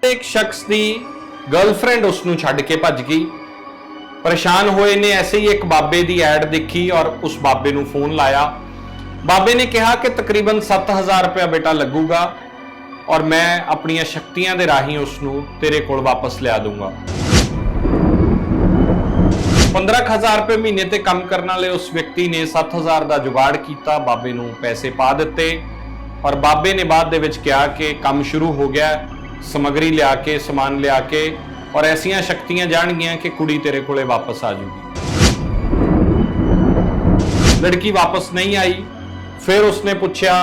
एक शख्स की गर्लफ्रेंड उसनू छड्ड के भज गई। परेशान होए ने ऐसे ही एक बाबे की ऐड देखी और उस बाबे नू फोन लाया। बाबे ने कहा कि तकरीबन 7,000 रुपया बेटा लगूगा और मैं अपनी शक्तियां दे राही उसनू तेरे कोल वापस लिया दूंगा। 15,000 रुपये महीने ते काम करने वाले उस व्यक्ति ने 7,000 का जुगाड़ किया, बाबे नू पैसे पा दिते और बाबे ने बाद दे विच कहा कि काम शुरू हो गया, समगरी लिया के समान लिया के और ऐसियां शक्तियां जाणगियां कि कुड़ी तेरे कोले वापस आ जाऊगी। लड़की वापस नहीं आई। फिर उसने पूछा,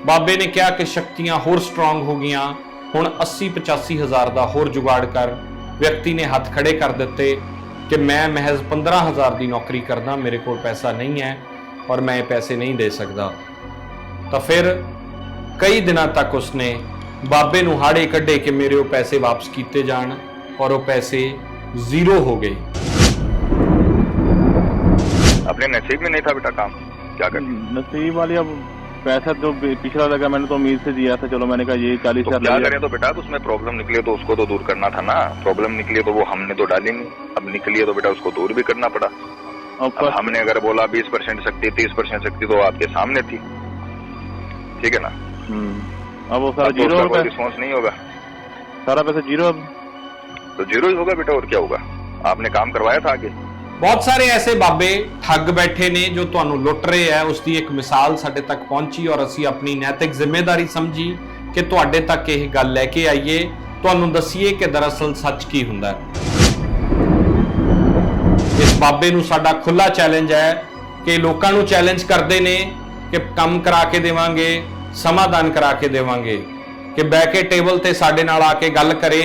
बाबे ने कहा कि शक्तियां होर स्ट्रांग हो गई, हुण 80-85 हज़ार का होर जुगाड़ कर। व्यक्ति ने हाथ खड़े कर दिते कि मैं महज 15,000 की नौकरी करना, मेरे को पैसा नहीं है और मैं पैसे नहीं दे सकता। तो फिर कई दिनों तक उसने बाबे नू हाड़े कढ़े कि मेरे वो पैसे वापस किए जान और वो पैसे जीरो हो गए। अपने नसीब में नहीं था बेटा काम, क्या कर नसीब वाली। अब पैसा जो पिछला लगा मैंने तो उम्मीद से दिया था, चलो मैंने कहा ये 40,000 क्या करें। तो बेटा उसमें प्रॉब्लम निकली तो उसको तो दूर करना था ना। प्रॉब्लम निकली तो वो हमने तो डाली नहीं, अब निकली है तो बेटा उसको दूर भी करना पड़ा। अब हमने अगर बोला 20% शक्ति 30% शक्ति तो आपके सामने थी, ठीक है ना। अब वो सारा जीरो कोई रिस्पॉन्स नहीं होगा, सारा पैसा जीरो। अब तो जीरो ही होगा बेटा, और क्या होगा। आपने काम करवाया था आगे। बहुत सारे ऐसे बाबे ठग बैठे ने जो तुहानू लुट रहे हैं। उसकी एक मिसाल साडे तक पहुंची और असी अपनी नैतिक जिम्मेदारी समझी कि तुहाडे तक यह गल लैके आईए, तुहानू दसीए कि दरअसल सच की हुंदा है। इस बाबे नू साडा खुला चैलेंज है कि लोकां नू चैलेंज करते ने कि काम करा के देवांगे, समाधान करा के देवांगे, कि बह के टेबल ते साडे नाल आके गल करे।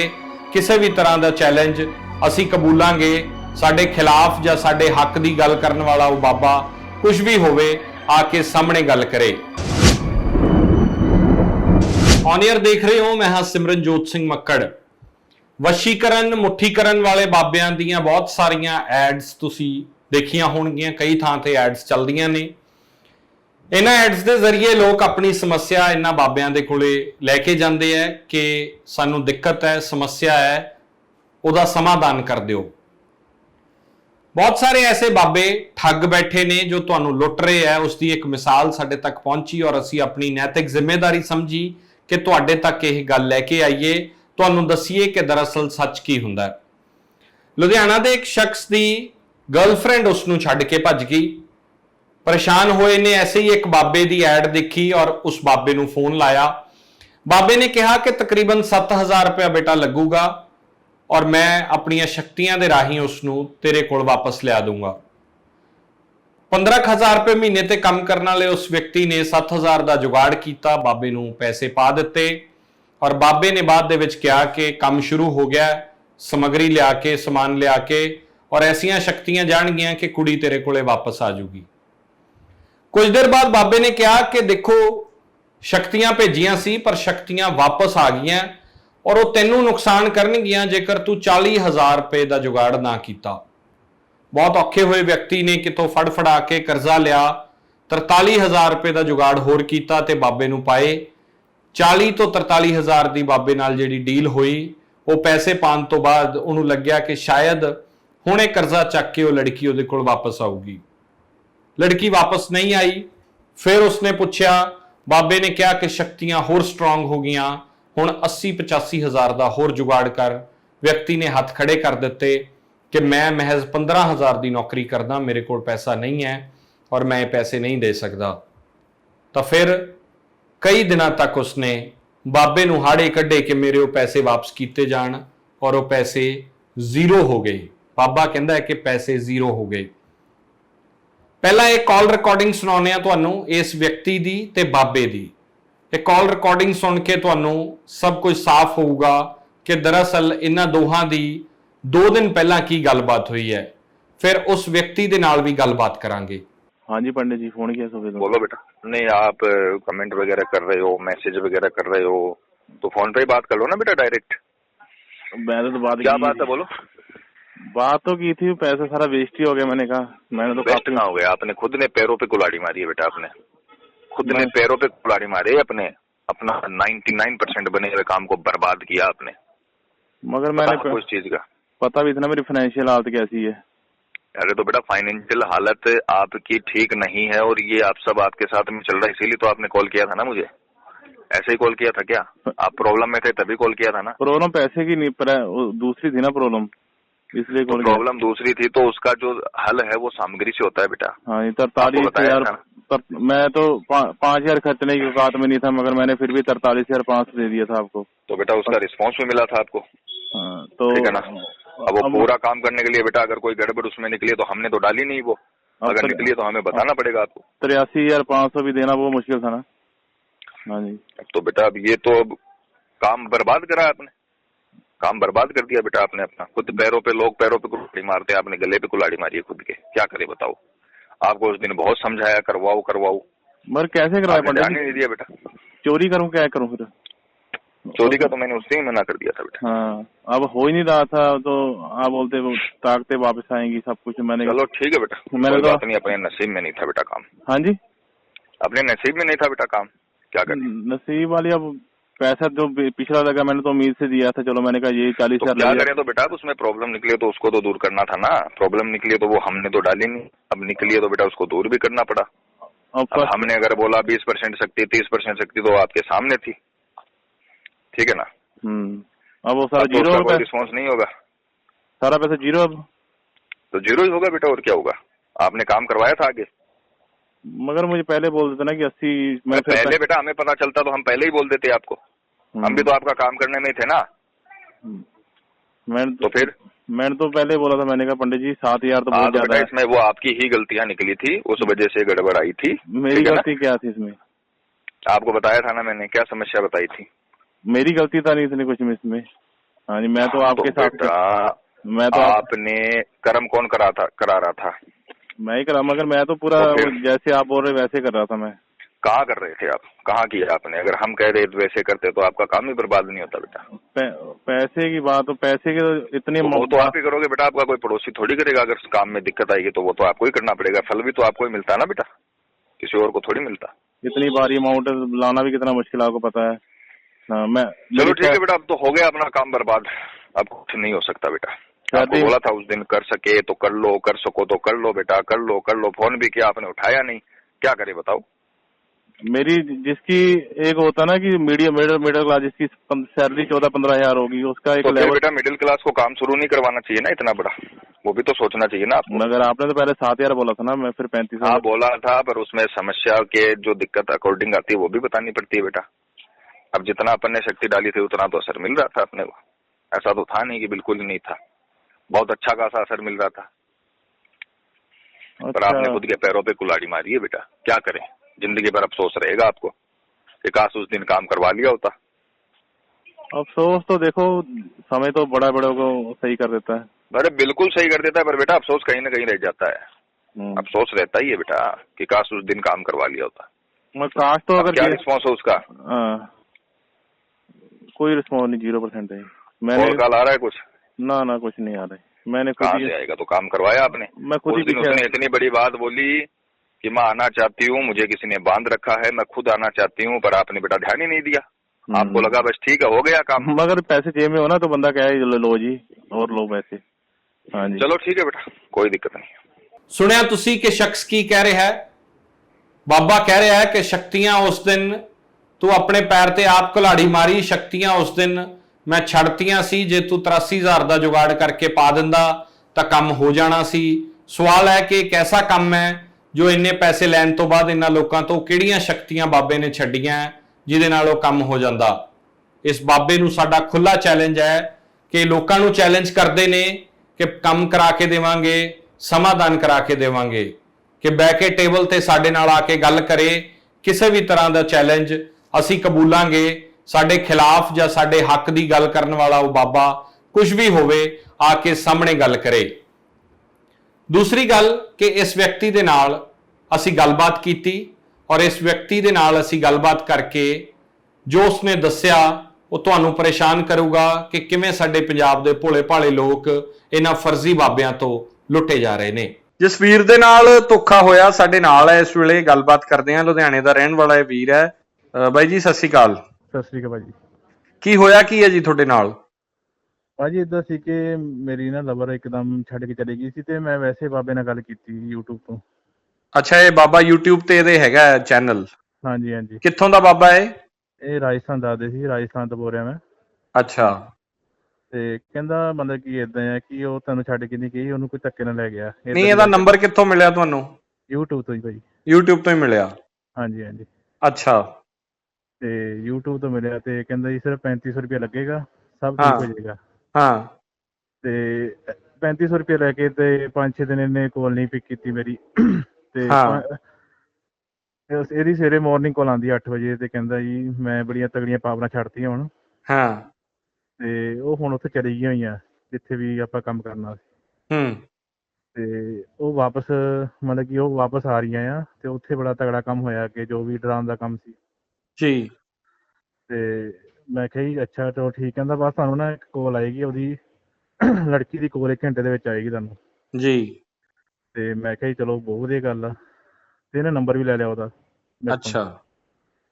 किसी भी तरह का चैलेंज असी कबूलांगे। साडे खिलाफ या साडे हक की गल करने वाला वो बाबा कुछ भी होवे आके सामने गल करे। ऑन एयर देख रहे हो, मैं हाँ सिमरनजोत सिंह मक्कड़। वशीकरण मुठीकरण वाले बाबियां दियां बहुत सारियां एड्स तुसी देखियां होणगियां, कई थां ते एड्स चलदियां ने। इन्हां एड्स के जरिए लोग अपनी समस्या इन्हां बाबियां दे कोले लैके जांदे है कि सानू दिक्कत है, समस्या है, उहदा समाधान कर दिओ। बहुत सारे ऐसे बाबे ठग बैठे ने जो तुहानू लुट रहे हैं। उसकी एक मिसाल साडे तक पहुंची और असी अपनी नैतिक जिम्मेदारी समझी कि तुहाडे तक यह गल लैके आईए, तुहानू दसीए कि दरअसल सच की हुंदा है। लुधियाना दे एक शख्स की गर्लफ्रेंड उसनू छड्ड के भज गई। परेशान होए ने ऐसे ही एक बाबे की ऐड देखी और उस बाबे नू फोन लाया। बाबे ने कहा कि तकरीबन 7,000 रुपया बेटा लगूगा और मैं अपनी शक्तियां दे राही उसनू तेरे कोल वापस लिया दूंगा। 15,000 रुपये महीने ते काम करने वाले उस व्यक्ति ने 7,000 का जुगाड़ किया, बाबे नू पैसे पा दिते और बाबे ने बाद दे विच कहा कि काम शुरू हो गया, समगरी लिया के समान लिया के और ऐसियां शक्तियां जाणगियां कि कुड़ी तेरे कोले वापस आ जाऊगी। कुछ देर बाद बाबे ने कहा कि देखो शक्तियां भेजियां सी पर शक्तियां वापस आ गई और वो तेनू नुकसान करनगियां जेकर तू 40,000 रुपए का जुगाड़ ना किया। बहुत औखे हुए व्यक्ति ने कितों फड़ फड़ा के करजा लिया, 43,000 रुपए का जुगाड़ होर किया ते बाबे नू पाए। 40 तो 43,000 की बाबे नाल जिहड़ी डील हुई, वो पैसे पाने तो बाद उन्होंने लग्या कि शायद हुणे करजा चक के वो लड़की उहदे कोल वापस आऊगी। लड़की वापस नहीं आई। फिर उसने पूछा, बाबे ने कहा कि शक्तियां होर स्ट्रांग हो गई, हुण 80-85 हज़ार का होर जुगाड़ कर। व्यक्ति ने हाथ खड़े कर दिते कि मैं महज 15,000 की नौकरी करना, मेरे को पैसा नहीं है और मैं पैसे नहीं दे सकता। तो फिर कई दिनों तक उसने बाबे नू हाड़े कढ़े कि मेरे वो पैसे वापस किए जान और वो पैसे जीरो हो गए। बाबा कहता है कि पैसे जीरो हो गए। पहला एक कॉल रिकॉर्डिंग सुनाने तुहानू इस व्यक्ति दी ते बाबे दी। एक कॉल रिकॉर्डिंग सुन के तुहानू सब कुछ साफ होगा कि दरअसल इन्हां दोहां दी 2 दिन पहला की गलबात हुई है। फिर उस व्यक्ति दे नाल भी गलबात करांगे। हाँ जी पंडित जी, फोन किया सुबह। बोलो बेटा। नहीं, आप कमेंट वगैरह कर रहे हो, मैसेज वगैरह कर रहे हो, तो फोन पे ही बात कर लो ना बेटा डायरेक्ट। मैंने तो बात क्या बात है, बोलो। बात तो की थी, पैसा सारा वेस्ट ही हो गया। मैंने कहा मैंने तो वेस्ट ना हो गया, आपने खुद ने पैरों पे कुल्हाड़ी मारी है बेटा। आपने खुद ने पैरों पे कुल्हाड़ी मारी, अपना 99% बने हुए काम को बर्बाद किया आपने। मगर मैंने आपको इस चीज का पता भी था ना मेरी फाइनेंशियल हालत कैसी है। अरे तो बेटा फाइनेंशियल हालत आपकी ठीक नहीं है और ये आप सब आपके साथ में चल रहा है, इसीलिए तो आपने कॉल किया था ना मुझे। ऐसे ही कॉल किया था क्या? आप प्रॉब्लम में थे तभी कॉल किया था ना। प्रॉब्लम पैसे की नहीं, दूसरी थी ना प्रॉब्लम, इसलिए तो कॉल किया। प्रॉब्लम दूसरी थी तो उसका जो हल है वो सामग्री से होता है बेटा। हाँ, आपको 43,000 मैं तो 5,000 खर्चने की औकात में नहीं था, मगर मैंने फिर भी 43,500 दे दिया था आपको। तो बेटा उसका रिस्पॉन्स भी मिला था आपको, हाँ, तो ठीक है ना। अब वो पूरा काम करने के लिए बेटा अगर कोई गड़बड़ उसमें निकली तो हमने तो डाली नहीं वो, अगर निकली तो हमें बताना पड़ेगा आपको। 83,500 भी देना वो मुश्किल था ना। हाँ जी। तो बेटा अब ये तो अब काम बर्बाद करा आपने, काम बर्बाद कर दिया बेटा आपने अपना। खुद पैरों पे, लोग पैरों पे कुल्हाड़ी मारते हैं, आपने गले पे कुल्हाड़ी मारी है खुद के। क्या करे बताओ। आपको उस दिन बहुत समझाया करवाओ करवाओ, मगर कैसे करवाया पंडित ध्यान ही नहीं दिया बेटा। चोरी करूं क्या करूं फिर? चोरी का तो मैंने उससे ही मना कर दिया था बेटा। हाँ, अब हो ही नहीं रहा था तो आप बोलते वो ताकते वापस आएंगी सब कुछ। मैंने चलो ठीक है बेटा, कोई बात नहीं, अपने नसीब में नहीं था बेटा काम। हाँ जी, अपने नसीब में नहीं था बेटा काम, क्या करें। नसीब वाली। अब पैसा जो पिछला लगा मैंने तो उम्मीद से दिया था, चलो मैंने कहा ये 40,000 क्या करें। तो बेटा उसमें प्रॉब्लम निकले तो उसको तो दूर करना था ना। प्रॉब्लम निकली तो वो हमने तो डाली नहीं, अब निकली है तो बेटा उसको दूर भी करना पड़ा। अब हमने अगर बोला 20% शक्ति 30% शक्ति तो आपके सामने थी, ठीक है ना। अब वो सारा जीरो कोई रिस्पॉन्स नहीं होगा, सारा पैसा जीरो। अब तो जीरो ही होगा बेटा, और क्या होगा। आपने काम करवाया था आगे, मगर मुझे पहले बोल देते ना कि 80। मैं पहले बेटा हमें पता चलता तो हम पहले ही बोल देते आपको। हम भी तो आपका काम करने में ही थे ना। मैंने तो पहले बोला था, मैंने कहा पंडित जी 7,000 तो बहुत ज्यादा है। इसमें वो आपकी ही गलतियां निकली थी, उस वजह से गड़बड़ आई थी। मेरी गलती क्या थी इसमें? आपको बताया था ना मैंने, क्या समस्या बताई थी। मेरी गलती था नहीं इतनी कुछ इसमें। हाँ जी, मैं तो आपके साथ आपने कर्म कौन करा रहा था? मैं ही करा, मगर मैं तो पूरा जैसे आप बोल रहे वैसे कर रहा था। मैं कहाँ कर रहे थे आप, कहाँ किया आपने? अगर हम कह रहे वैसे करते तो आपका काम ही बर्बाद नहीं होता बेटा। पैसे की बात, तो पैसे के इतने वो तो आप ही करोगे बेटा, आपका कोई पड़ोसी थोड़ी करेगा। अगर काम में दिक्कत आएगी तो वो तो आपको ही करना पड़ेगा, फल भी तो आपको ही मिलता है ना बेटा, किसी और को थोड़ी मिलता। इतनी भारी अमाउंट लाना भी कितना मुश्किल आपको पता है। मैं चलो ठीक है बेटा, अब तो हो गया अपना काम बर्बाद, अब कुछ नहीं हो सकता बेटा। आपको बोला था उस दिन कर सके तो कर लो, कर सको तो कर लो बेटा, कर लो। फोन भी किया आपने, उठाया नहीं, क्या करे बताओ। मेरी जिसकी एक होता ना कि मिडिल क्लास जिसकी सैलरी 14-15 हजार होगी, उसका एक लेवल। बेटा मिडिल क्लास को काम शुरू नहीं करवाना चाहिए ना इतना बड़ा, वो भी तो सोचना चाहिए ना आपको। मगर आपने तो पहले 7,000 बोला था ना, मैं फिर 35। हाँ बोला था, पर उसमें समस्या के जो दिक्कत अकॉर्डिंग आती है वो भी बतानी पड़ती है बेटा। अब जितना अपन ने शक्ति डाली थी उतना तो असर मिल रहा था अपने को, ऐसा तो था नहीं कि बिल्कुल ही नहीं था, बहुत अच्छा खासा असर मिल रहा था। पर आपने खुद के पैरों पे कुल्हाड़ी मारी है बेटा, क्या करें। जिंदगी भर अफसोस रहेगा आपको कि काश उस दिन काम करवा लिया होता। अफसोस तो देखो, समय तो बड़ा को सही कर देता है। अरे बिल्कुल सही कर देता है, पर बेटा अफसोस कहीं ना कहीं रह जाता है। अफसोस रहता ही है बेटा कि काश उस दिन काम करवा लिया होता। काश तो अगर क्या रिस्पॉन्स है उसका? कोई रिस्पॉन्स नहीं, 0% है। मैंने कॉल आ रहा है कुछ? ना कुछ नहीं आ रहा है। मैंने कहाँ से आएगा, तो काम करवाया आपने। मैं खुद ही उसने इतनी बड़ी बात बोली कि मैं आना चाहती हूँ, मुझे किसी ने बांध रखा है, मैं खुद आना चाहती हूँ, पर आपने बेटा ध्यान ही नहीं दिया। आपको लगा बस ठीक है हो गया काम। मगर पैसे जेब में हो ना तो बंदा क्या है, लो जी और लो पैसे। हाँ जी चलो ठीक है बेटा, कोई दिक्कत नहीं। सुनिया तुसी कि शख्स की कह रहा है। बाबा कह रहा है कि शक्तियां उस दिन तू अपने पैर ते आप कुल्हाड़ी मारी, शक्तियां उस दिन मैं छड़तियां सी, जे तू 83,000 का जुगाड़ करके पा दिंदा तां काम हो जाना सी। सवाल है कि एक ऐसा काम है जो इन्ने पैसे लैन तो बाद इन्हां लोकां तो किहड़ियां शक्तियां बाबे ने छड्डियां जिहदे नाल ओह काम हो जांदा। इस बाबे नूं साडा खुला चैलेंज है कि लोकां नूं चैलेंज करदे ने कि काम करा के देवांगे, समाधान करा के देवांगे, कि बैठ के टेबल ते साडे नाल आके गल करे। किसी भी तरह का चैलेंज असीं कबूलांगे, साडे खिलाफ जां साडे हक की गल करन वाला वो बाबा कुछ भी होवे आके सामने गल करे। दूसरी गल कि इस व्यक्ति दे नाल असीं गलबात कीती और इस व्यक्ति दे नाल असीं गलबात करके जो उसने दस्सिया वो तुहानूं परेशान करूगा कि किवें साडे पंजाब दे भोले भाले लोग इन्हां फर्जी बाबियां तो लुटे जा रहे ने। जिस वीर दे नाल धोखा होया साडे नाल है इस वेले गलबात करदे हां। लुधियाणे दा रहण वाला वीर है। बाई जी सत श्री अकाल। सत श्री अकाल भाई जी। की होया की है जी तुहाडे नाल? ਭਾਜੀ ਏਦਾਂ ਸੀ ਕਿ ਮੇਰੀ ਨਾ ਲਵਰ ਇੱਕਦਮ ਛੱਡ ਕੇ ਚਲੀ ਗਈ ਸੀ ਤੇ ਮੈਂ ਵੈਸੇ ਬਾਬੇ ਨਾਲ ਗੱਲ ਕੀਤੀ YouTube ਤੋਂ। ਅੱਛਾ, ਇਹ ਬਾਬਾ YouTube ਤੇ ਇਹਦੇ ਹੈਗਾ ਚੈਨਲ। ਹਾਂਜੀ ਹਾਂਜੀ, ਕਿੱਥੋਂ ਦਾ ਬਾਬਾ ਹੈ? ਇਹ ਰਾਜਸਥਾਨ ਦੱਸਦੇ ਸੀ, ਰਾਜਸਥਾਨ ਤੋਂ ਬੋਲ ਰਿਹਾ ਮੈਂ। ਅੱਛਾ। ਤੇ ਕਹਿੰਦਾ ਮਤਲਬ ਕਿ ਏਦਾਂ ਆ ਕਿ ਉਹ ਤੁਹਾਨੂੰ ਛੱਡ ਕੇ ਨਹੀਂ ਗਈ, ਉਹਨੂੰ ਕੋਈ ਧੱਕੇ ਨਾਲ ਲੈ ਗਿਆ, ਨਹੀਂ, ਏਦਾਂ ਦੀ ਇਹਦਾ ਗੱਲ ਨੰਬਰ ਕਿੱਥੋਂ ਮਿਲਿਆ ਤੁਹਾਨੂੰ? YouTube ਤੋਂ ਹੀ ਭਾਜੀ। YouTube ਤੋਂ ਹੀ ਮਿਲਿਆ? ਹਾਂਜੀ ਹਾਂਜੀ, ਅੱਛਾ। ਤੇ YouTube ਤੋਂ ਮਿਲਿਆ ਤੇ ਕਹਿੰਦਾ ਜੀ ਸਿਰਫ 3500 ਰੁਪਇਆ ਲੱਗੇਗਾ, ਸਭ ਹਾਂ ਠੀਕ ਹੋ ਜਾਏਗਾ। ਹਾਂ। ਤੇ 3500 ਰੁਪਇਆ ਲੈ ਕੇ ਤੇ 5-6 ਦਿਨ ਇਹਨੇ ਕੋਲ ਨਹੀਂ ਪਿਕ ਕੀਤੀ ਮੇਰੀ। ਤੇ ਹਾਂ ਇਹਦੀ ਸਵੇਰੇ ਮਾਰਨਿੰਗ ਕੋਲ ਆਉਂਦੀ 8 ਵਜੇ ਤੇ ਕਹਿੰਦਾ ਜੀ ਮੈਂ ਬੜੀਆਂ ਤਗੜੀਆਂ ਪਾਵਰਾਂ ਛੱਡਤੀਆਂ ਹੁਣ, ਹਾਂ। ਤੇ ਉਹ ਹੁਣ ਉੱਥੇ ਚਲੀ ਗਈਆਂ ਹੋਈਆਂ ਜਿੱਥੇ ਵੀ ਆਪਾਂ ਕੰਮ ਕਰਨਾ ਸੀ। ਹੂੰ। ਤੇ ਉਹ ਵਾਪਸ ਮਤਲਬ ਕਿ ਉਹ ਵਾਪਸ ਆ ਰਹੀਆਂ ਆ ਤੇ ਉੱਥੇ ਬੜਾ ਤਗੜਾ ਕੰਮ ਹੋਇਆ ਕਿ ਜੋ ਵੀ ਡਰਾਉਣ ਦਾ ਕੰਮ ਸੀ। ਜੀ। ਤੇ ਮੈਂ ਕਿਹਾ ਜੀ ਅੱਛਾ ਚਲੋ ਠੀਕ। ਕਹਿੰਦਾ ਬਸ ਤੁਹਾਨੂੰ ਨਾ ਇੱਕ ਕੋਲ ਆਏਗੀ, ਉਹਦੀ ਲੜਕੀ ਦੀ ਕੋਲ 1 ਘੰਟੇ ਦੇ ਵਿੱਚ ਆਏਗੀ ਤੁਹਾਨੂੰ। ਜੀ। ਤੇ ਮੈਂ ਕਿਹਾ ਜੀ ਚਲੋ ਬਹੁਤ ਵਧੀਆ ਗੱਲ ਆ। ਤੇ ਇਹਨੇ ਨੰਬਰ ਵੀ ਲੈ ਲਿਆ ਉਹਦਾ ਮੇਰੇ ਤੋਂ। ਅੱਛਾ।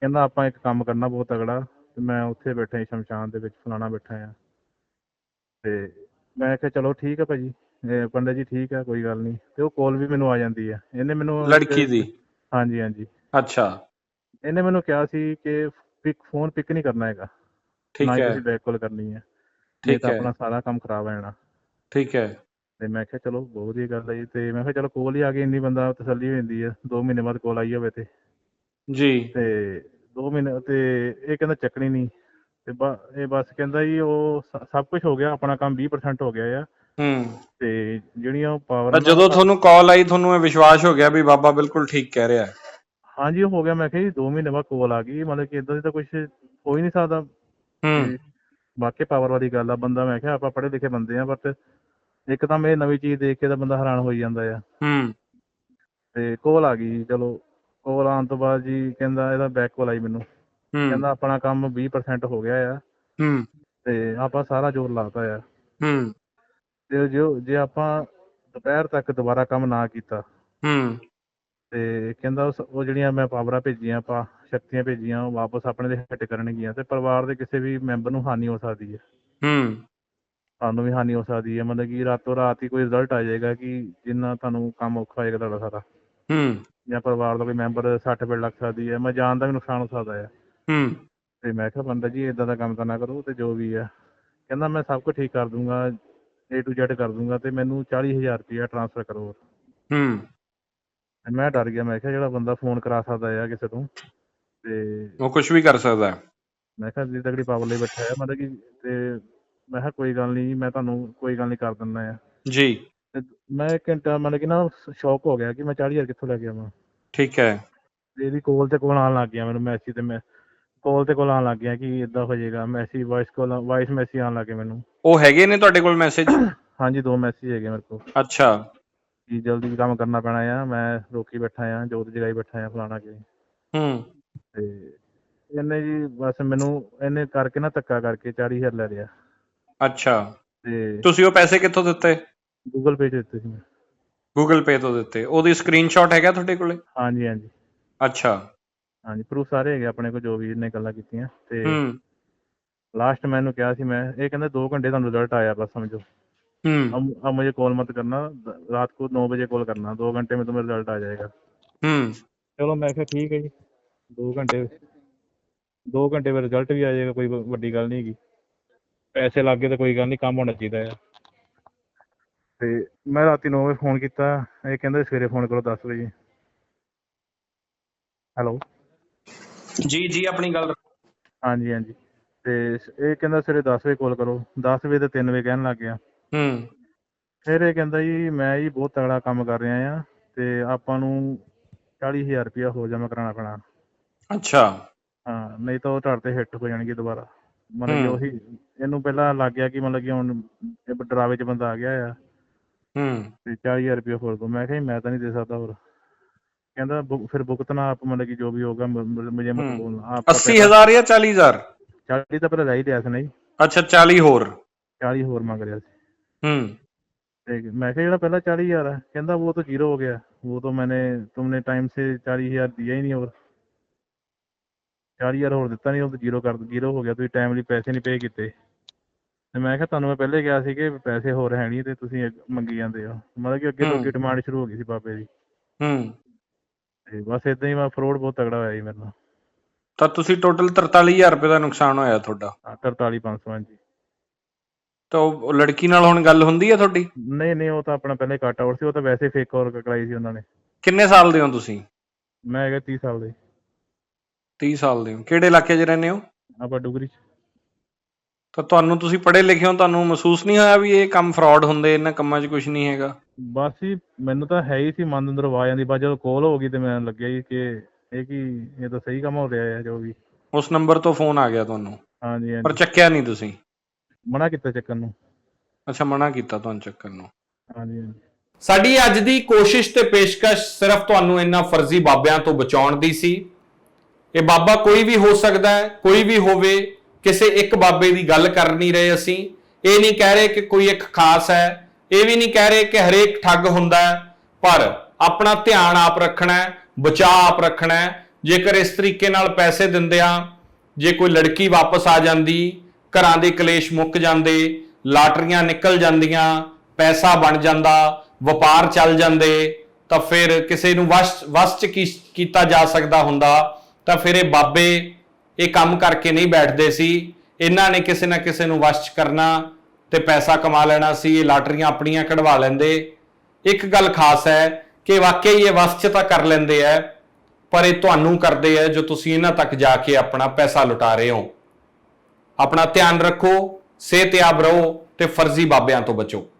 ਕਹਿੰਦਾ ਆਪਾਂ ਇੱਕ ਕੰਮ ਕਰਨਾ ਬਹੁਤ ਤਗੜਾ, ਤੇ ਮੈਂ ਉੱਥੇ ਬੈਠਾ ਸੀ ਸ਼ਮਸ਼ਾਨ ਦੇ ਵਿੱਚ, ਫਲਾਣਾ ਬੈਠਾ ਆ। ਤੇ ਮੈਂ ਕਿਹਾ ਚਲੋ ਠੀਕ ਆ ਭਾਜੀ, ਪੰਡਿਤ ਜੀ ਠੀਕ ਆ, ਕੋਈ ਗੱਲ ਨਹੀਂ। ਤੇ ਉਹ ਕੋਲ ਵੀ ਮੈਨੂੰ ਆ ਜਾਂਦੀ ਆ। ਇਹਨੇ ਮੈਨੂੰ ਲੜਕੀ ਦੀ? ਹਾਂਜੀ ਹਾਂਜੀ, ਅੱਛਾ। ਇਹਨੇ ਮੈਨੂੰ ਕਿਹਾ ਸੀ ਕਿ ਫੋਨ ਪਿਕ ਨਹੀਂ ਕਰਨਾ ਹੈਗਾ, ਨਾ ਠੀਕ ਹੀ ਹੈ। ਤੁਸੀਂ ਬੈਕ ਕਾਲ ਕਰਨੀ ਹੈ, ਨਹੀਂ ਠੀਕ ਤਾਂ ਹੈ। ਆਪਣਾ ਸਾਰਾ ਕੰਮ ਖਰਾਬ ਹੋ ਜਾਣਾ। ਠੀਕ ਹੈ। ਤੇ ਮੈਂ ਕਿਹਾ ਚਲੋ ਬਹੁਤ ਵਧੀਆ ਗੱਲ ਹੈ ਜੀ। ਤੇ ਮੈਂ ਕਿਹਾ ਚਲੋ ਕੋਲ ਹੀ ਆ ਗਈ, ਇੰਨੀ ਬੰਦਾ ਤਸੱਲੀ ਹੋ ਜਾਂਦੀ ਹੈ, 2 ਮਹੀਨੇ ਬਾਅਦ ਕੋਲ ਆਈ ਹੋਵੇ ਤੇ। ਜੀ। ਤੇ 2 ਮਹੀਨੇ ਤੇ ਇਹ ਕਹਿੰਦਾ ਚੱਕਣੀ ਨਹੀਂ। ਤੇ ਇਹ ਬਸ ਕਹਿੰਦਾ ਜੀ ਉਹ ਸਭ ਕੁਝ ਹੋ ਗਿਆ, ਆਪਣਾ ਕੰਮ 20% ਹੋ ਗਿਆ ਆ। ਹੂੰ। ਤੇ ਜਿਹੜੀਆਂ ਉਹ ਪਾਵਰ ਤਾਂ ਨਾ ਜਦੋਂ ਤੁਹਾਨੂੰ ਕਾਲ ਆਈ ਤੁਹਾਨੂੰ ਇਹ ਵਿਸ਼ਵਾਸ ਹੋ ਗਿਆ ਵੀ ਬਾਬਾ ਬਿਲਕੁਲ ਠੀਕ ਕਹਿ ਰਿਹਾ ਹੈ? ਹਾਂਜੀ ਉਹ ਹੋ ਗਿਆ। ਮੈਂ ਕਿਹਾ ਜੀ 2 ਮਹੀਨੇ ਬਾਅਦ ਕੋਲ ਆ ਗਈ, ਮਤਲਬ ਕਿ ਇਦਾਂ ਦੀ ਤਾਂ ਕੁਝ ਹੋ ਹੀ ਨਹੀਂ ਸਕਦਾ। ਹੂੰ। ਤੇ ਵਾਕਈ ਪਾਵਰ ਵਾਲੀ ਗੱਲ ਆ। ਬੰਦਾ, ਮੈਂ ਕਿਹਾ ਆਪਾਂ ਪੜ੍ਹੇ ਲਿਖੇ ਬੰਦੇ ਆ, ਬਟ ਇੱਕਦਮ ਇਹ ਨਵੀਂ ਚੀਜ਼ ਦੇਖ ਕੇ ਤਾਂ ਬੰਦਾ ਹੈਰਾਨ ਹੋਈ ਜਾਂਦਾ ਆ। ਹੂੰ। ਤੇ ਕੋਲ ਆ ਗਈ ਜੀ। ਚਲੋ ਕੋਲ ਆਉਣ ਤੋਂ ਬਾਅਦ ਜੀ ਕਹਿੰਦਾ, ਇਹਦਾ ਬੈਕ ਕੋਲ ਆਈ ਮੈਨੂੰ, ਹੂੰ। ਕਹਿੰਦਾ ਆਪਣਾ ਕੰਮ 20% ਹੋ ਗਿਆ ਆ ਹੂੰ। ਤੇ ਆਪਾਂ ਸਾਰਾ ਜ਼ੋਰ ਲਾਤਾ ਆ। ਹੂੰ। ਤੇ ਜੇ ਆਪਾਂ ਦੁਪਹਿਰ ਤੱਕ ਦੁਬਾਰਾ ਕੰਮ ਨਾ ਕੀਤਾ ਹੂੰ। ਤੇ ਕਹਿੰਦਾ ਉਹ ਜਿਹੜੀਆਂ ਮੈਂ ਪਾਵਰਾਂ ਭੇਜੀਆਂ, ਆਪਾਂ ਸ਼ਕਤੀਆਂ ਭੇਜੀਆਂ, ਉਹ ਵਾਪਸ ਆਪਣੇ ਦੇ ਹਿੱਟ ਕਰਨਗੀਆਂ ਤੇ ਪਰਿਵਾਰ ਦੇ ਕਿਸੇ ਵੀ ਮੈਂਬਰ ਨੂੰ ਹਾਨੀ ਹੋ ਸਕਦੀ ਹੈ। ਹੂੰ। ਤੁਹਾਨੂੰ ਵੀ ਹਾਨੀ ਹੋ ਸਕਦੀ ਹੈ, ਮਤਲਬ ਕਿ ਰਾਤੋਂ ਰਾਤ ਹੀ ਕੋਈ ਰਿਜ਼ਲਟ ਆ ਜਾਏਗਾ ਕਿ ਜਿੰਨਾ ਤੁਹਾਨੂੰ ਕੰਮ ਔਖਾ ਹੋਏਗਾ ਤੁਹਾਡਾ ਸਾਰਾ, ਹੂੰ। ਜਾਂ ਪਰਿਵਾਰ ਦਾ ਕੋਈ ਮੈਂਬਰ 60 ਫੇਟ ਲੱਗ ਸਕਦੀ ਹੈ, ਮੈਂ ਜਾਨ ਦਾ ਵੀ ਨੁਕਸਾਨ ਹੋ ਸਕਦਾ ਹੈ। ਹੂੰ। ਤੇ ਮੈਂ ਕਿਹਾ ਪੰਡਤ ਜੀ ਇੱਦਾਂ ਦਾ ਕੰਮ ਤਾਂ ਨਾ ਕਰੋ, ਤੇ ਜੋ ਵੀ ਆ ਕਹਿੰਦਾ ਮੈਂ ਸਭ ਕੁਝ ਠੀਕ ਕਰ ਦੂੰਗਾ, A to Z ਕਰ ਦੂੰਗਾ, ਤੇ ਮੈਨੂੰ 40,000 ਰੁਪਇਆ ਟਰਾਂਸਫਰ ਕਰੋ। ਹੂੰ। ਮੈਂ ਡਰ ਗਿਆ। ਮੈਂ ਕਿਹਾ ਜਿਹੜਾ ਬੰਦਾ ਫੋਨ ਕਰਾ ਸਕਦਾ ਆ ਕਿਸੇ ਤੋਂ, ਤੇ ਉਹ ਕੁਝ ਵੀ ਕਰ ਸਕਦਾ ਹੈ। ਮੈਂ ਕਿਹਾ ਜਿੱਦਾਂ ਤਗੜੀ ਪਾਵਰ ਲਈ ਬੈਠਾ ਆ, ਮਤਲਬ ਕਿ ਤੇ ਮੈਂ ਕਿਹਾ ਕੋਈ ਗੱਲ ਨਹੀਂ, ਮੈਂ ਤੁਹਾਨੂੰ ਕੋਈ ਗੱਲ ਨਹੀਂ ਕਰ ਦਿੰਦਾ ਆ। ਜੀ। ਤੇ ਮੈਂ 1 ਘੰਟਾ ਮਤਲਬ ਕਿ ਨਾ ਸ਼ੌਕ ਹੋ ਗਿਆ ਕਿ ਮੈਂ 40,000 ਕਿੱਥੋਂ ਲੈ ਕੇ ਆਵਾਂ। ਠੀਕ ਹੈ। ਤੇ ਇਹਦੀ ਕੋਲ ਤੇ ਕੋਲ ਆਉਣ ਲੱਗ ਗਿਆ ਮੈਨੂੰ ਮੈਸੇਜ, ਤੇ ਮੈਂ ਕੋਲ ਤੇ ਕੋਲ ਆਉਣ ਲੱਗ ਗਿਆ ਕਿ ਇੱਦਾਂ ਹੋ ਜਾਏਗਾ, ਮੈਸੇਜ ਵਾਇਸ ਮੈਸੇਜ ਆਉਣ ਲੱਗ ਗਏ ਮੈਨੂੰ। ਉਹ ਹੈਗੇ ਨੇ ਤੁਹਾਡੇ ਕੋਲ ਮੈਸੇਜ? ਹਾਂਜੀ 2 ਮੈਸੇਜ ਹੈਗੇ ਮੇਰੇ ਕੋਲ ਅੱਛਾ। ਕਿ ਜਲਦੀ ਕੰਮ ਕਰਨਾ ਪੈਣਾ ਆ, ਮੈਂ ਰੋਕੀ ਬੈਠਾ ਆ, ਜੋਤ ਜਗਾਈ ਬੈਠਾ ਆ, ਫਲਾਣਾ ਕਿ। ਹੂੰ। ਤੇ ਇਹਨੇ ਜੀ ਬਸ ਮੈਨੂੰ ਇਹਨੇ ਕਰਕੇ ਨਾ ਧੱਕਾ ਕਰਕੇ 40,000 ਲੈ ਲਿਆ। ਅੱਛਾ। ਤੇ ਤੁਸੀਂ ਉਹ ਪੈਸੇ ਕਿੱਥੋਂ ਦਿੱਤੇ? ਗੂਗਲ ਪੇ 'ਚ ਦਿੱਤੇ ਸੀ ਮੈਂ। ਗੂਗਲ ਪੇ ਤੋਂ ਦਿੱਤੇ? ਉਹਦੀ ਸਕਰੀਨਸ਼ਾਟ ਹੈਗਾ ਤੁਹਾਡੇ ਕੋਲੇ? ਹਾਂਜੀ ਹਾਂਜੀ ਅੱਛਾ। ਹਾਂਜੀ, ਪ੍ਰੂਫ ਸਾਰੇ ਹੈਗੇ ਆਪਣੇ ਕੋਲ, ਜੋ ਵੀ ਇਹਨੇ ਗੱਲਾਂ ਕੀਤੀਆਂ। ਤੇ ਹੂੰ। ਲਾਸਟ ਮੈਂ ਇਹਨੂੰ ਕਿਹਾ ਸੀ, ਇਹ ਕਹਿੰਦਾ 2 ਘੰਟੇ ਤੁਹਾਨੂੰ ਰਿਜ਼ਲਟ ਆਇਆ ਬਸ ਸਮਝੋ, ਹੂੰ। अब मुझे कॉल मत करना, रात को 9 बजे कॉल करना, 2 घंटे में तुम्हें रिजल्ट आ जाएगा। ਹੂੰ। चलो मैं क्या ठीक है जी, 2 घंटे में रिजल्ट भी आ जाएगा, कोई ਵੱਡੀ ਗੱਲ ਨਹੀਂ ਹੈਗੀ। ਪੈਸੇ ਲੱਗ ਗਏ ਤਾਂ ਕੋਈ ਗੱਲ ਨਹੀਂ, ਕੰਮ ਹੋਣਾ ਚਾਹੀਦਾ ਆ। ਤੇ ਮੈਂ ਰਾਤੀ 9 ਵਜੇ ਫੋਨ ਕੀਤਾ, ਇਹ ਕਹਿੰਦੇ ਸਵੇਰੇ ਫੋਨ ਕਰੋ 10 ਵਜੇ। ਹੈਲੋ। ਜੀ ਜੀ, ਆਪਣੀ ਗੱਲ। ਹਾਂਜੀ ਹਾਂਜੀ, ਤੇ ਇਹ ਕਹਿੰਦਾ ਸਵੇਰੇ 10 ਵਜੇ ਕਾਲ ਕਰੋ, 10 ਵਜੇ ਤੋਂ 3 ਵਜੇ ਕਹਿਣ ਲੱਗ ਗਿਆ। ਹੂੰ। ਫਿਰ ਇਹ ਕਹਿੰਦਾ ਜੀ ਮੈਂ ਜੀ ਬਹੁਤ ਤਗੜਾ ਕੰਮ ਕਰ ਰਿਹਾ ਆ, ਤੇ ਆਪਾਂ ਨੂੰ 40,000 ਰੁਪਇਆ ਹੋਰ ਜਮ੍ਹਾਂ ਕਰਾਉਣਾ ਪੈਣਾ। ਅੱਛਾ। ਹਾਂ, ਨਹੀਂ ਤਾਂ ਉਹ ਤੁਹਾਡੇ ਤੇ ਹਿੱਟ ਹੋ ਜਾਣਗੇ ਦੁਬਾਰਾ। ਮਤਲਬ ਕਿ ਹੂੰ। ਉਹੀ ਇਹਨੂੰ ਪਹਿਲਾਂ ਲੱਗ ਗਿਆ ਕਿ ਮਤਲਬ ਕਿ ਹੁਣ ਡਰਾਵੇ 'ਚ ਬੰਦਾ ਆ ਗਿਆ ਆ, ਹੂੰ। ਤੇ 40,000 ਰੁਪਇਆ ਹੋਰ ਦਿਓ। ਮੈਂ ਕਿਹਾ ਜੀ ਮੈਂ ਤਾਂ ਨਹੀਂ ਦੇ ਸਕਦਾ ਹੋਰ। ਕਹਿੰਦਾ ਫਿਰ ਭੁਗਤਣਾ ਆਪ, ਮਤਲਬ ਕਿ ਜੋ ਵੀ ਹੋਗਾ ਮੁझे मत ਹੂੰ। बोलना, आपका पैसा। 80,000 ਜਾਂ 40,000? 40 ਤਾਂ ਪਹਿਲਾਂ ਲੈ ਹੀ ਲਿਆ ਸੀ ਨਾ ਜੀ, ਅੱਛਾ, 40 ਹੋਰ? 40 ਹੋਰ ਮੰਗ ਰਿਹਾ ਸੀ। ਹੂੰ। ਤੇ ਮੈਂ ਕਿਹਾ ਜਿਹੜਾ ਪਹਿਲਾਂ 40,000 है, कहता वो तो जीरो हो गया, वो तो तुमने टाइम से 40,000 दिया ही नहीं, और 40,000 ਹੋਰ ਦਿੱਤਾ ਨਹੀਂ, ਉਹ ਤਾਂ जीरो हो गया, ਤੁਸੀਂ ਟਾਈਮਲੀ ਪੈਸੇ ਨਹੀਂ ਪੇ ਕੀਤੇ। ਤੇ ਮੈਂ ਕਿਹਾ ਤੁਹਾਨੂੰ ਮੈਂ ਪਹਿਲੇ ਕਿਹਾ ਸੀ ਕਿ ਪੈਸੇ ਹੋਰ ਹੈ ਨਹੀਂ ਤੇ ਤੁਸੀਂ ਮੰਗੀ ਜਾਂਦੇ ਹੋ, ਮਤਲਬ ਕਿ ਅੱਗੇ ਤੋਂ ਅੱਗੇ ਡਿਮਾਂਡ ਸ਼ੁਰੂ ਹੋ ਗਈ ਸੀ ਬਾਬੇ ਦੀ। ਹੂੰ। ਤੇ ਬਸ ਇਦਾਂ ਹੀ ਫਰੋਡ ਬਹੁਤ ਤਗੜਾ ਹੋਇਆ ਜੀ ਮੇਰੇ ਨਾਲ। ਤਾਂ ਤੁਸੀਂ ਟੋਟਲ 43,000 ਰੁਪਏ ਦਾ ਨੁਕਸਾਨ ਹੋਇਆ ਤੁਹਾਡਾ। 43,500 ਹਾਂਜੀ। ਤਾਂ ਉਹ ਲੜਕੀ ਨਾਲ ਹੁਣ ਗੱਲ ਹੁੰਦੀ ਹੈ ਤੁਹਾਡੀ? ਨਹੀਂ ਨਹੀਂ, ਉਹ ਤਾਂ ਆਪਣਾ ਪਹਿਲੇ ਕੱਟ ਆਊਟ ਸੀ, ਉਹ ਤਾਂ ਵੈਸੇ ਫੇਕ ਕਾਲ ਕਰਾਈ ਸੀ ਉਹਨਾਂ ਨੇ। ਕਿੰਨੇ ਸਾਲ ਦੇ ਹੋ ਤੁਸੀਂ? ਮੈਂ ਹੈਗਾ 30 ਸਾਲ ਦੇ। 30 ਸਾਲ ਦੇ ਹੋ। ਕਿਹੜੇ ਇਲਾਕੇ 'ਚ ਰਹਿੰਦੇ ਹੋ? ਆਪਾਂ ਡੁਗਰੀ 'ਚ। ਤਾਂ ਤੁਹਾਨੂੰ, ਤੁਸੀਂ ਪੜ੍ਹੇ ਲਿਖੇ ਹੋ, ਤੁਹਾਨੂੰ ਮਹਿਸੂਸ ਨਹੀਂ ਹੋਇਆ ਵੀ ਇਹ ਕੰਮ ਫਰਾਡ ਹੁੰਦੇ, ਇਹਨਾਂ ਕੰਮਾਂ 'ਚ ਕੁਝ ਨਹੀਂ ਹੈਗਾ? ਬਸ ਜੀ ਮੈਨੂੰ ਤਾਂ ਹੈ ਹੀ ਸੀ, ਮਨ ਅੰਦਰ ਆਵਾਜ਼ ਆਉਂਦੀ, ਬਸ ਜਦੋਂ ਕਾਲ ਹੋ ਗਈ ਤੇ ਮੈਨੂੰ ਲੱਗਿਆ ਜੀ ਕਿ ਇਹ ਤਾਂ ਸਹੀ ਕੰਮ ਹੋ ਰਿਹਾ ਹੈ ਜੋ ਵੀ। ਉਸ ਨੰਬਰ ਤੋਂ ਫੋਨ ਆ ਗਿਆ ਤੁਹਾਨੂੰ? ਹਾਂਜੀ ਪਰ ਹਾਂਜੀ। ਚੱਕਿਆ ਨਹੀਂ ਤੁਸੀਂ? ਮਨਾ ਕੀਤਾ ਚੱਕਣ ਨੂੰ। ਅੱਛਾ, ਮਨਾ ਕੀਤਾ ਤੁਹਾਨੂੰ ਚੱਕਣ ਨੂੰ। ਹਾਂਜੀ ਹਾਂਜੀ। ਸਾਡੀ ਅੱਜ ਦੀ ਕੋਸ਼ਿਸ਼ ਤੇ ਪੇਸ਼ਕਸ਼ ਸਿਰਫ ਤੁਹਾਨੂੰ ਇਹਨਾਂ ਫਰਜ਼ੀ ਬਾਬਿਆਂ ਤੋਂ ਬਚਾਉਣ ਦੀ ਸੀ। ਇਹ ਬਾਬਾ ਕੋਈ ਵੀ ਹੋ ਸਕਦਾ ਹੈ, ਕੋਈ ਵੀ ਹੋਵੇ, ਕਿਸੇ ਇੱਕ ਬਾਬੇ ਦੀ ਗੱਲ ਕਰ ਨਹੀਂ ਰਹੇ ਅਸੀਂ। ਇਹ ਨਹੀਂ ਕਹਿ ਰਹੇ ਕਿ ਕੋਈ ਇੱਕ ਖਾਸ ਹੈ, ਇਹ ਵੀ ਨਹੀਂ ਕਹਿ ਰਹੇ ਕਿ ਹਰੇਕ ਠੱਗ ਹੁੰਦਾ ਹੈ, ਪਰ ਆਪਣਾ ਧਿਆਨ ਆਪ ਰੱਖਣਾ ਹੈ, ਬਚਾਅ ਆਪ ਰੱਖਣਾ ਹੈ। ਜੇਕਰ ਇਸ ਤਰੀਕੇ ਨਾਲ ਪੈਸੇ ਦਿੰਦਿਆਂ ਜੇ ਕੋਈ ਲੜਕੀ ਵਾਪਸ ਆ ਜਾਂਦੀ, ਘਰਾਂ ਦੇ ਕਲੇਸ਼ ਮੁੱਕ ਜਾਂਦੇ, ਲਾਟਰੀਆਂ ਨਿਕਲ ਜਾਂਦੀਆਂ, ਪੈਸਾ ਬਣ ਜਾਂਦਾ, ਵਪਾਰ ਚੱਲ ਜਾਂਦੇ, ਤਾਂ ਫਿਰ ਕਿਸੇ ਨੂੰ ਵਸ 'ਚ ਕੀਤਾ ਜਾ ਸਕਦਾ ਹੁੰਦਾ। ਤਾਂ ਫਿਰ ਇਹ ਬਾਬੇ ਇਹ ਕੰਮ ਕਰਕੇ ਨਹੀਂ ਬੈਠਦੇ ਸੀ। ਇਹਨਾਂ ਨੇ ਕਿਸੇ ਨਾ ਕਿਸੇ ਨੂੰ ਵਸ 'ਚ ਕਰਨਾ ਤੇ ਪੈਸਾ ਕਮਾ ਲੈਣਾ ਸੀ। ਇਹ ਲਾਟਰੀਆਂ ਆਪਣੀਆਂ ਕਢਵਾ ਲੈਂਦੇ। ਇੱਕ ਗੱਲ ਖਾਸ ਹੈ ਕਿ ਵਾਕਈ ਇਹ ਵਸ 'ਚ ਤਾਂ ਕਰ ਲੈਂਦੇ ਆ, ਪਰ ਇਹ ਤੁਹਾਨੂੰ ਕਰਦੇ ਆ ਜੋ ਤੁਸੀਂ ਇਹਨਾਂ ਤੱਕ ਜਾ ਕੇ ਆਪਣਾ ਪੈਸਾ ਲੁਟਾ ਰਹੇ ਹੋ। ਆਪਣਾ ਧਿਆਨ ਰੱਖੋ, ਸਿਹਤਯਾਬ ਰਹੋ ਤੇ ਫਰਜ਼ੀ ਬਾਬਿਆਂ ਤੋਂ ਬਚੋ।